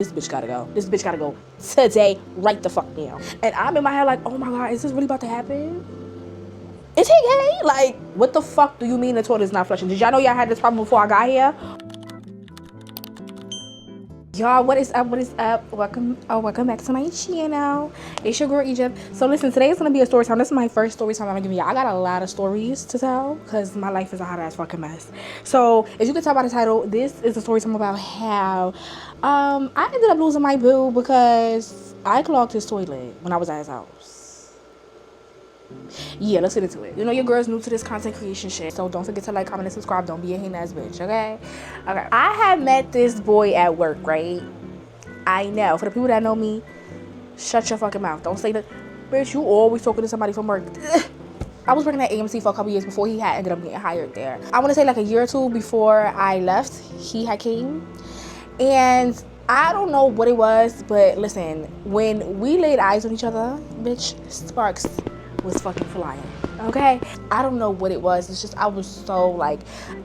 this bitch gotta go. This bitch gotta go today, right the fuck now. And I'm in my head like, oh my God, is this really about to happen? Is he gay? Like, what the fuck do you mean the toilet is not flushing? Did y'all know y'all had this problem before I got here? Y'all, what is up? What is up? Welcome back to my channel. It's your girl Egypt. So listen, today is gonna be a story time. This is my first story time I'm gonna give you. I got a lot of stories to tell because my life is a hot ass fucking mess. So as you can tell by the title, this is a story time about how I ended up losing my boo because I clogged his toilet when I was at his house. Yeah, let's get into it. You know your girl's new to this content creation shit, so don't forget to like, comment, and subscribe. Don't be a hating ass bitch, okay? I had met this boy at work, right? I know. For the people that know me, shut your fucking mouth. Don't say that. Bitch, you always talking to somebody from work. I was working at AMC for a couple years before he had ended up getting hired there. I want to say like a year or two before I left, he had came. And I don't know what it was, but listen, when we laid eyes on each other, bitch, sparks was fucking flying, okay? I don't know what it was. It's just I was so like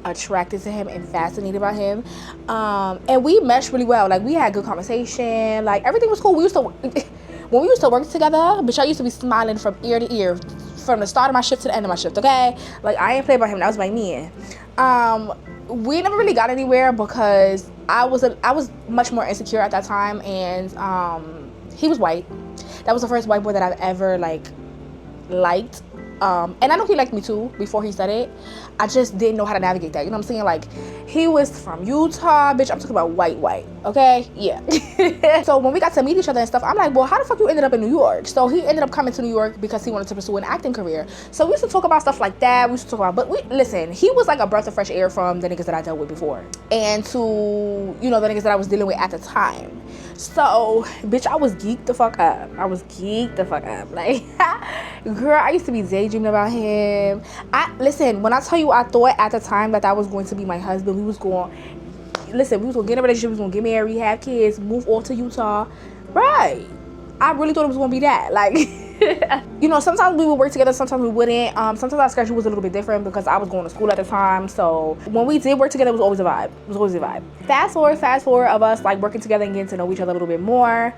attracted to him and fascinated by him, and we meshed really well. Like we had good conversation, like everything was cool. We used to when we used to work together, bitch, I used to be smiling from ear to ear from the start of my shift to the end of my shift, okay? Like I ain't played by him. That was my man. We never really got anywhere because I was much more insecure at that time, and he was white. That was the first white boy that I've ever liked, and I know he liked me too before he said it. I just didn't know how to navigate that, you know what I'm saying? Like, he was from Utah, bitch. I'm talking about white, okay? Yeah. So when we got to meet each other and stuff, I'm like, well, how the fuck you ended up in New York? So he ended up coming to New York because he wanted to pursue an acting career. So we used to talk about stuff like that. We used to talk about, listen, he was like a breath of fresh air from the niggas that I dealt with before, and to, you know, the niggas that I was dealing with at the time. So, bitch, I was geeked the fuck up. Like, girl, I used to be daydreaming about him. Listen, when I tell you, I thought at the time that was going to be my husband. We was going to get in a relationship. We was going to get married, have kids, move off to Utah. Right. I really thought it was going to be that. Like, you know, sometimes we would work together, sometimes we wouldn't. Sometimes our schedule was a little bit different because I was going to school at the time. So when we did work together, it was always a vibe. Fast forward of us like working together and getting to know each other a little bit more.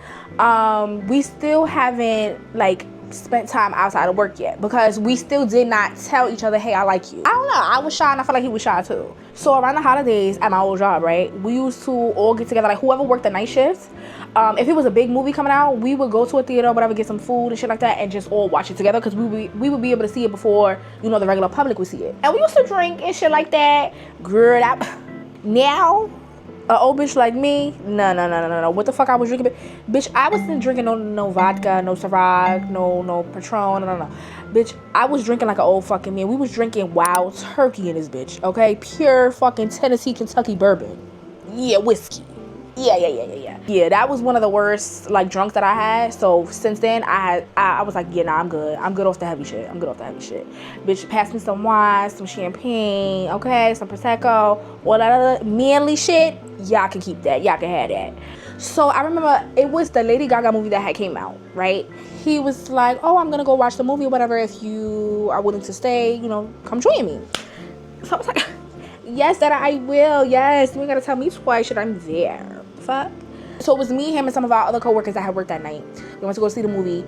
We still haven't like spent time outside of work yet because we still did not tell each other, hey, I like you. I don't know, I was shy and I felt like he was shy too. So around the holidays at my old job, right, we used to all get together, like whoever worked the night shifts. If it was a big movie coming out, we would go to a theater or whatever, get some food and shit like that, and just all watch it together because we would be able to see it before, you know, the regular public would see it. And we used to drink and shit like that. Girl, now a old bitch like me, no. What the fuck I was drinking? Bitch, I wasn't drinking no vodka, no Ciroc, no Patron, no. Bitch, I was drinking like an old fucking man. We was drinking Wild Turkey in this bitch, okay? Pure fucking Tennessee, Kentucky bourbon. Yeah, whiskey. Yeah, that was one of the worst like drunks that I had. So since then, I was like, yeah, nah, I'm good. I'm good off the heavy shit. Bitch, pass me some wine, some champagne, okay, some Prosecco, all that other manly shit. Y'all can keep that. Y'all can have that. So I remember it was the Lady Gaga movie that had came out, right? He was like, oh, I'm gonna go watch the movie or whatever. If you are willing to stay, you know, come join me. So I was like, yes, that I will. Yes, you ain't gotta tell me twice. Shit, I'm there. Fuck. So it was me, him, and some of our other coworkers that had worked that night. We went to go see the movie.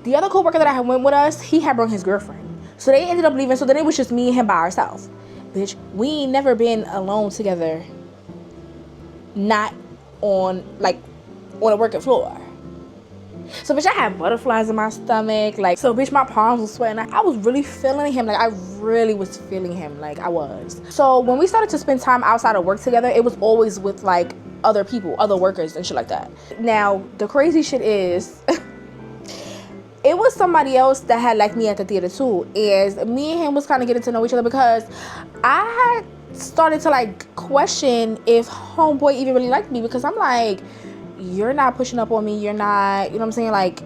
The other coworker that I had went with us, he had brought his girlfriend. So they ended up leaving. So then it was just me and him by ourselves. Bitch, we ain't never been alone together. Not on a working floor. So bitch, I had butterflies in my stomach. Like, so bitch, my palms were sweating. I was really feeling him. Like, I really was feeling him. Like, I was. So when we started to spend time outside of work together, it was always with like other people, other workers and shit like that. Now, the crazy shit is it was somebody else that had liked me at the theater too. And me and him was kind of getting to know each other because I had started to like question if homeboy even really liked me, because I'm like, you're not pushing up on me, you're not, you know what I'm saying, like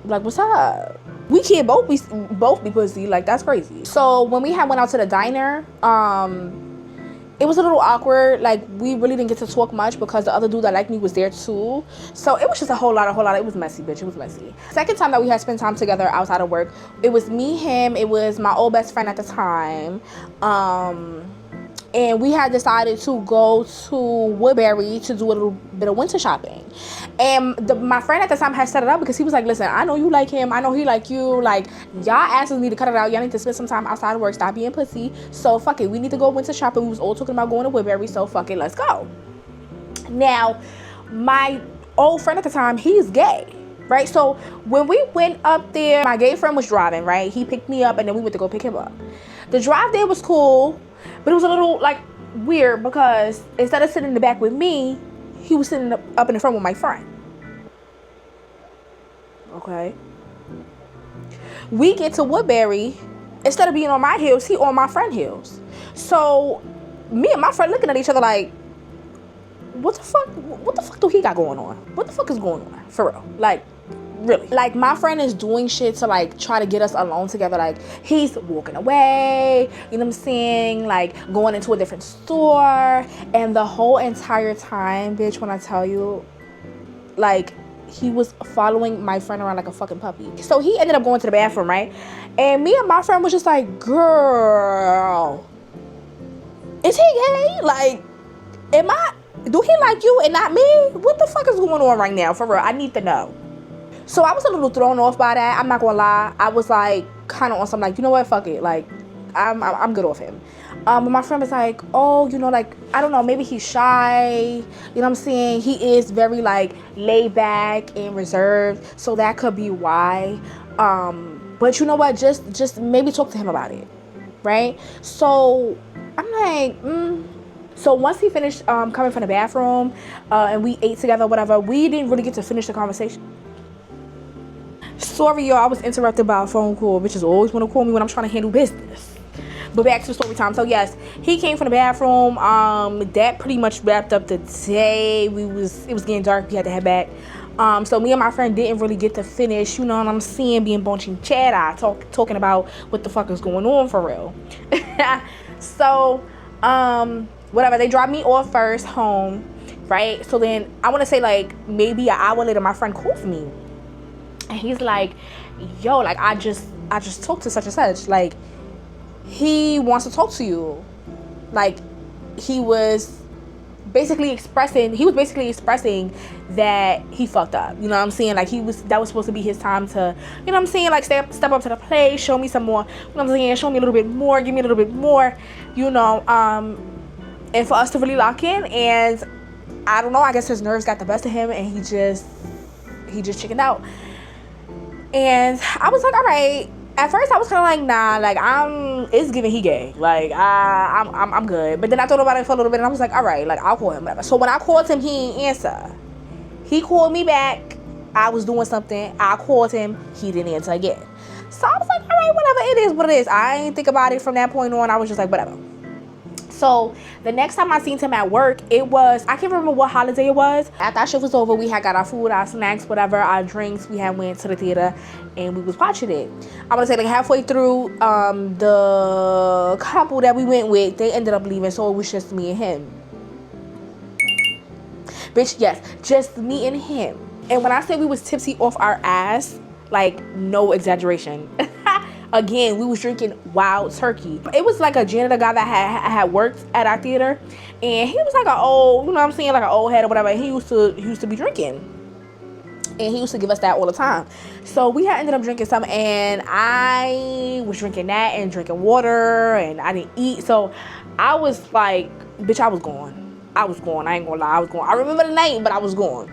what's up? We can't both be pussy, like that's crazy. So when we went out to the diner, it was a little awkward. Like, we really didn't get to talk much because the other dude that liked me was there too. So it was just a whole lot. It was messy, bitch. It was messy. Second time that we had spent time together outside of work, it was me, him, it was my old best friend at the time. and we had decided to go to Woodbury to do a little bit of winter shopping. And my friend at the time had set it up because he was like, listen, I know you like him, I know he like you, like, y'all asses need to cut it out, y'all need to spend some time outside of work, stop being pussy, so fuck it, we need to go winter shopping. We was all talking about going to Woodbury, so fuck it, let's go. Now, my old friend at the time, he's gay, right? So when we went up there, my gay friend was driving, right? He picked me up and then we went to go pick him up. The drive there was cool, but it was a little like weird because instead of sitting in the back with me, he was sitting up in the front with my friend. Okay. We get to Woodbury, instead of being on my heels, he on my friend's heels. So me and my friend looking at each other like, what the fuck do he got going on? What the fuck is going on? For real. Like, really. Like, my friend is doing shit to, like, try to get us alone together. Like, he's walking away, you know what I'm saying? Like, going into a different store. And the whole entire time, bitch, when I tell you, like, he was following my friend around like a fucking puppy. So he ended up going to the bathroom, right? And me and my friend was just like, girl, is he gay? Like, do he like you and not me? What the fuck is going on right now? For real, I need to know. So I was a little thrown off by that. I'm not gonna lie. I was like kind of on some like, you know what, fuck it. Like, I'm good off him. But my friend was like, oh, you know, like, I don't know, maybe he's shy. You know what I'm saying? He is very like laid back and reserved. So that could be why. But you know what? Just maybe talk to him about it, right? So I'm like, So once he finished coming from the bathroom and we ate together, whatever, we didn't really get to finish the conversation. Sorry, y'all, I was interrupted by a phone call. Bitches always want to call me when I'm trying to handle business. But back to the story time. So yes, he came from the bathroom. That pretty much wrapped up the day. It was getting dark. We had to head back. So me and my friend didn't really get to finish, you know what I'm saying, being bunching chat, talking about what the fuck is going on for real. So whatever, they dropped me off first home, right? So then I want to say like maybe an hour later, my friend calls me, and he's like, yo, like I just talked to such and such, like he wants to talk to you. Like he was basically expressing that he fucked up, you know what I'm saying? Like that was supposed to be his time to, you know what I'm saying, like step up to the plate, show me some more, you know what I'm saying, show me a little bit more, give me a little bit more, you know, and for us to really lock in. And I don't know, I guess his nerves got the best of him and he just chickened out. And I was like, all right. At first I was kind of like, nah, like it's giving he gay, like I'm good. But then I thought about it for a little bit and I was like, all right, like I'll call him, whatever. So when I called him, he didn't answer. He called me back. I was doing something. I called him. He didn't answer again. So I was like, all right, whatever, it is what it is. I ain't think about it from that point on. I was just like, whatever. So the next time I seen him at work, it was, I can't remember what holiday it was. After our shift was over, we had got our food, our snacks, whatever, our drinks. We had went to the theater and we was watching it. I'm gonna say like halfway through, the couple that we went with, they ended up leaving, so it was just me and him. Bitch, yes, just me and him. And when I say we was tipsy off our ass, like no exaggeration. Again, we was drinking Wild Turkey. It was like a janitor guy that had worked at our theater, and he was like an old, you know what I'm saying, like an old head or whatever. He used to be drinking, and he used to give us that all the time. So we had ended up drinking some, and I was drinking that and drinking water, and I didn't eat. So I was like, bitch, I was gone. I ain't gonna lie, I was gone. I remember the name, but I was gone.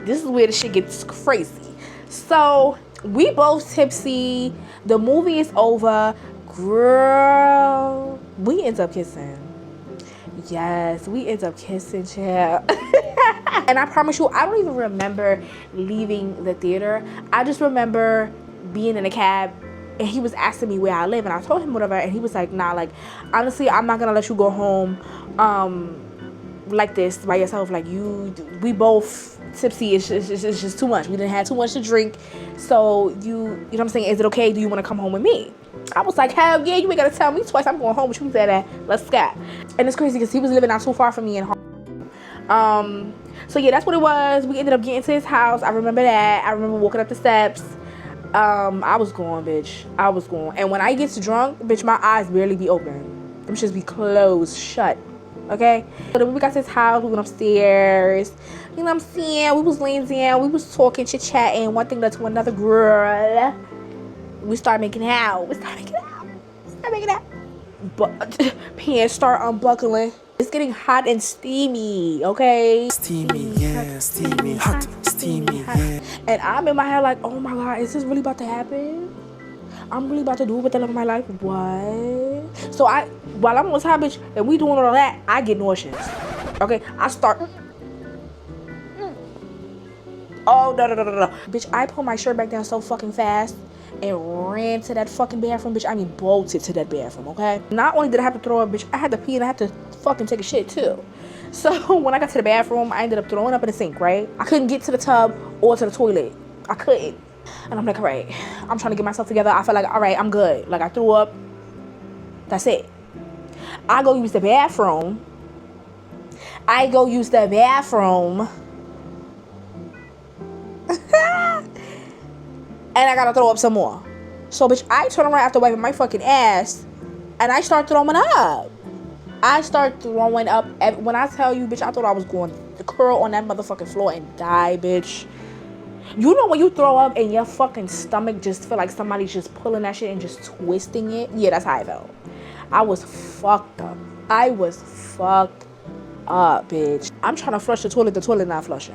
This is where the shit gets crazy. So we both tipsy. The movie is over. Girl, we end up kissing. Yes, we end up kissing, child. And I promise you, I don't even remember leaving the theater. I just remember being in a cab and he was asking me where I live, and I told him whatever, and he was like, nah, like honestly, I'm not gonna let you go home like this by yourself. Like we both tipsy. It's just too much. We didn't have too much to drink. So you know what I'm saying? Is it okay? Do you want to come home with me? I was like, hell yeah, you ain't gotta tell me twice. I'm going home with you. Said that. Let's scat. And it's crazy because he was living not too far from me in home. So yeah, that's what it was. We ended up getting to his house. I remember that. I remember walking up the steps. I was gone, bitch. I was gone. And when I get drunk, bitch, my eyes barely be open. Them shits be closed, shut. Okay? So then when we got to this house, we went upstairs. You know what I'm saying? We was laying down, we was talking, chit-chatting, one thing led to another, girl. We started making out. But pants start unbuckling. It's getting hot and steamy, okay? Steamy, yeah, steamy, hot, steamy, yeah. And I'm in my head like, oh my God, is this really about to happen? I'm really about to do it with the love of my life? What? So while I'm on top, bitch, and we doing all that, I get nauseous. Okay? I start. Oh, no. Bitch, I pulled my shirt back down so fucking fast and ran to that fucking bathroom, bitch. I mean, bolted to that bathroom, okay? Not only did I have to throw up, bitch, I had to pee and I had to fucking take a shit too. So when I got to the bathroom, I ended up throwing up in the sink, right? I couldn't get to the tub or to the toilet. I couldn't. And I'm like, all right, I'm trying to get myself together. I feel like, all right, I'm good. Like, I threw up. That's it. I go use the bathroom. And I gotta throw up some more. So, bitch, I turn around after wiping my fucking ass, and I start throwing up. When I tell you, bitch, I thought I was going to curl on that motherfucking floor and die, bitch. You know when you throw up and your fucking stomach just feel like somebody's just pulling that shit and just twisting it? Yeah, that's how I felt. I was fucked up. Bitch. I'm trying to flush the toilet not flushing.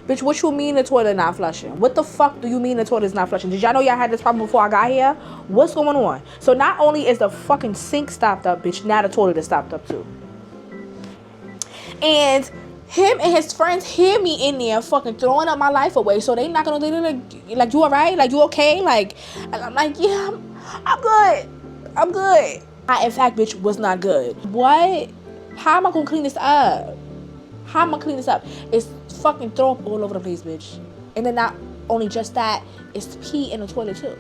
Bitch, what you mean the toilet not flushing? What the fuck do you mean the toilet's not flushing? Did y'all know y'all had this problem before I got here? What's going on? So not only is the fucking sink stopped up, bitch, now the toilet is stopped up too. And him and his friends hear me in there fucking throwing up my life away. So they not gonna, like, you alright? Like, you okay? Like, I'm like, yeah, I'm good. I, in fact, bitch, was not good. What? How am I gonna clean this up? It's fucking throw up all over the place, bitch. And then not only just that, it's pee in the toilet too.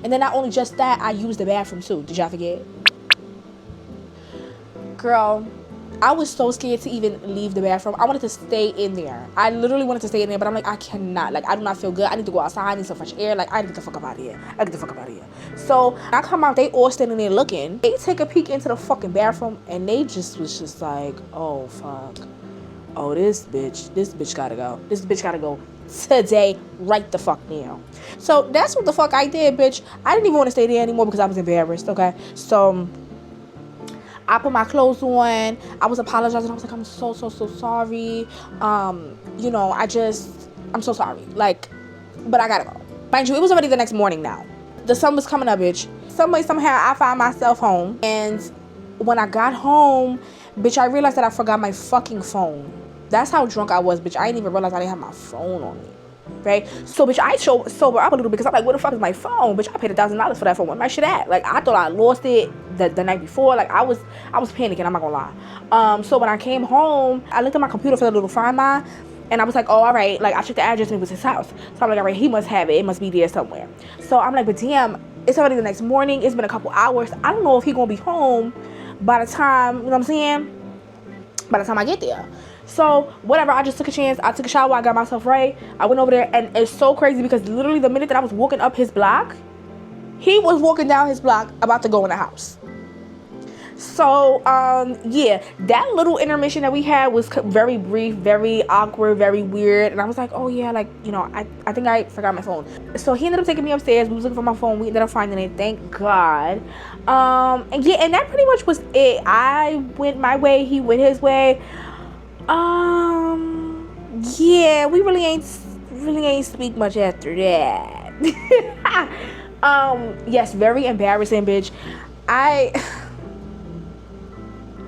And then not only just that, I use the bathroom too. Did y'all forget? Girl, I was so scared to even leave the bathroom. I wanted to stay in there. I literally wanted to stay in there, but I'm like, I cannot. Like, I do not feel good. I need to go outside. I need some fresh air. Like, I need to get the fuck up out of here. So I come out, they all standing there looking. They take a peek into the fucking bathroom, and they just was just like, oh fuck. Oh, this bitch gotta go. This bitch gotta go today, right the fuck now. So that's what the fuck I did, bitch. I didn't even want to stay there anymore because I was embarrassed, okay? So I put my clothes on. I was apologizing. I was like, I'm so sorry. You know, I'm so sorry. Like, but I gotta go. Mind you, it was already the next morning now. The sun was coming up, bitch. Somehow, I found myself home. And when I got home, bitch, I realized that I forgot my fucking phone. That's how drunk I was, bitch. I didn't even realize I didn't have my phone on me. Right? So, bitch, I sober up a little bit because I'm like, where the fuck is my phone? Bitch, I paid $1,000 for that phone. Where my shit at? Like, I thought I lost it the night before. Like, I was panicking. I'm not gonna lie. So when I came home, I looked at my computer for a little Find My, and I was like, oh, all right. Like, I checked the address and it was his house. So I'm like, all right, he must have it. It must be there somewhere. So I'm like, but damn, it's already the next morning. It's been a couple hours. I don't know if he gonna be home by the time, you know what I'm saying? By the time I get there. So whatever, I just took a chance. I took a shower. I got myself right. I went over there, and it's so crazy because literally the minute that I was walking up his block, he was walking down his block about to go in the house. So yeah, that little intermission that we had was very brief, very awkward, very weird. And I was like, oh yeah, like, you know, I think I forgot my phone. So he ended up taking me upstairs. We was looking for my phone. We ended up finding it, thank God. And yeah, and that pretty much was it. I went my way, he went his way. Yeah, we really ain't speak much after that. Yes, very embarrassing, bitch.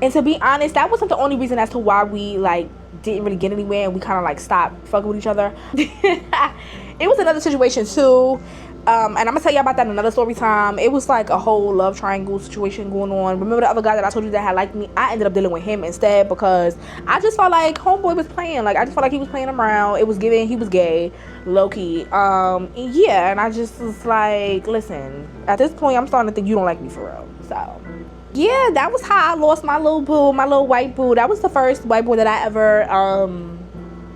And to be honest, that wasn't the only reason as to why we like didn't really get anywhere and we kind of like stopped fucking with each other. It was another situation too. And I'm gonna tell you about that in another story time. It was like a whole love triangle situation going on. Remember the other guy that I told you that had liked me? I ended up dealing with him instead because I just felt like homeboy was playing. Like, I just felt like he was playing around. It was giving he was gay, low key. Yeah, and I just was like, listen, at this point, I'm starting to think you don't like me for real. So yeah, that was how I lost my little boo, my little white boo. That was the first white boy that I ever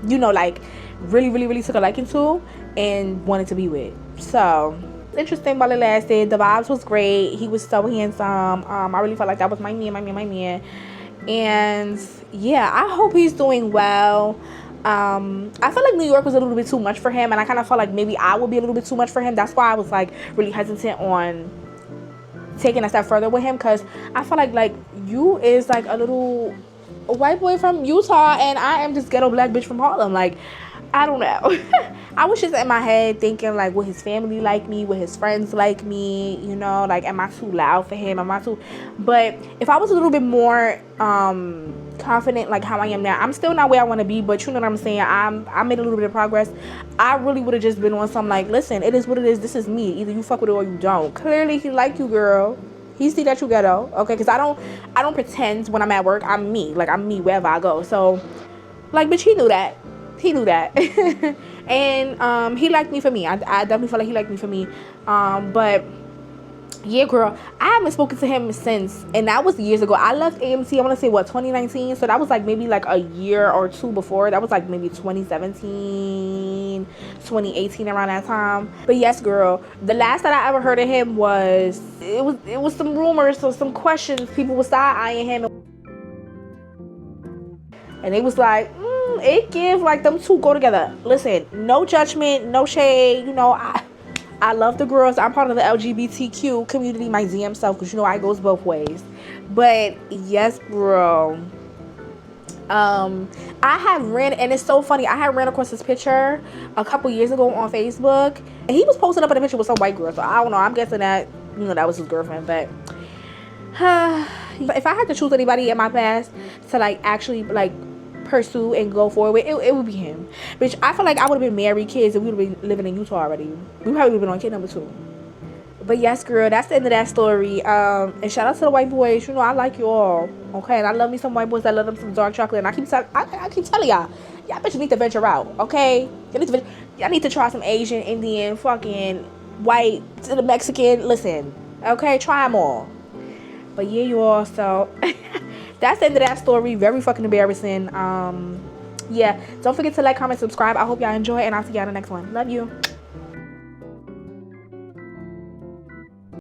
you know, like really, really, really took a liking to and wanted to be with. So interesting while it lasted. The vibes was great. He was so handsome. I really felt like that was my man. And yeah, I hope he's doing well. I feel like New York was a little bit too much for him, and I kind of felt like maybe I would be a little bit too much for him. That's why I was like really hesitant on taking a step further with him, because I feel like you is like a white boy from Utah and I am this ghetto black bitch from Harlem. Like, I don't know. I was just in my head thinking like, will his family like me? Will his friends like me? You know, like, am I too loud for him? But if I was a little bit more confident like how I am now, I'm still not where I want to be, but you know what I'm saying, I made a little bit of progress. I really would have just been on some like, listen, it is what it is, this is me, either you fuck with it or you don't. Clearly he like you, girl. He see that you ghetto, okay? Because I don't pretend when I'm at work. I'm me, like I'm me wherever I go. So like, bitch, he knew that. And he liked me for me. I definitely feel like he liked me for me. But yeah, girl, I haven't spoken to him since, and that was years ago. I left AMC, I want to say 2019, so that was like maybe like a year or two before. That was like maybe 2017, 2018, around that time. But yes, girl, the last that I ever heard of him was it was some rumors or some questions. People would start eyeing him, and they was like, it give like them two go together. Listen, no judgment, no shade. You know, I love the girls. I'm part of the LGBTQ community, my damn self, because you know I goes both ways. But yes, bro. I had ran, and it's so funny, I had ran across this picture a couple years ago on Facebook, and he was posting up in a picture with some white girl. So I don't know, I'm guessing that, you know, that was his girlfriend. But if I had to choose anybody in my past to like actually like pursue and go forward with, it would be him. Bitch, I feel like I would have been married, kids, and we would have been living in Utah already. We probably would have been on kid number 2. But yes, girl, that's the end of that story. And shout out to the white boys. You know, I like you all, okay? And I love me some white boys. I love them some dark chocolate. And I keep telling y'all bitches need to venture out, okay? Y'all need to try some Asian, Indian, fucking white, to the Mexican. Listen, okay? Try them all. But yeah, you all. So that's the end of that story. Very fucking embarrassing. Yeah, don't forget to like, comment, subscribe. I hope y'all enjoy, and I'll see y'all in the next one. Love you.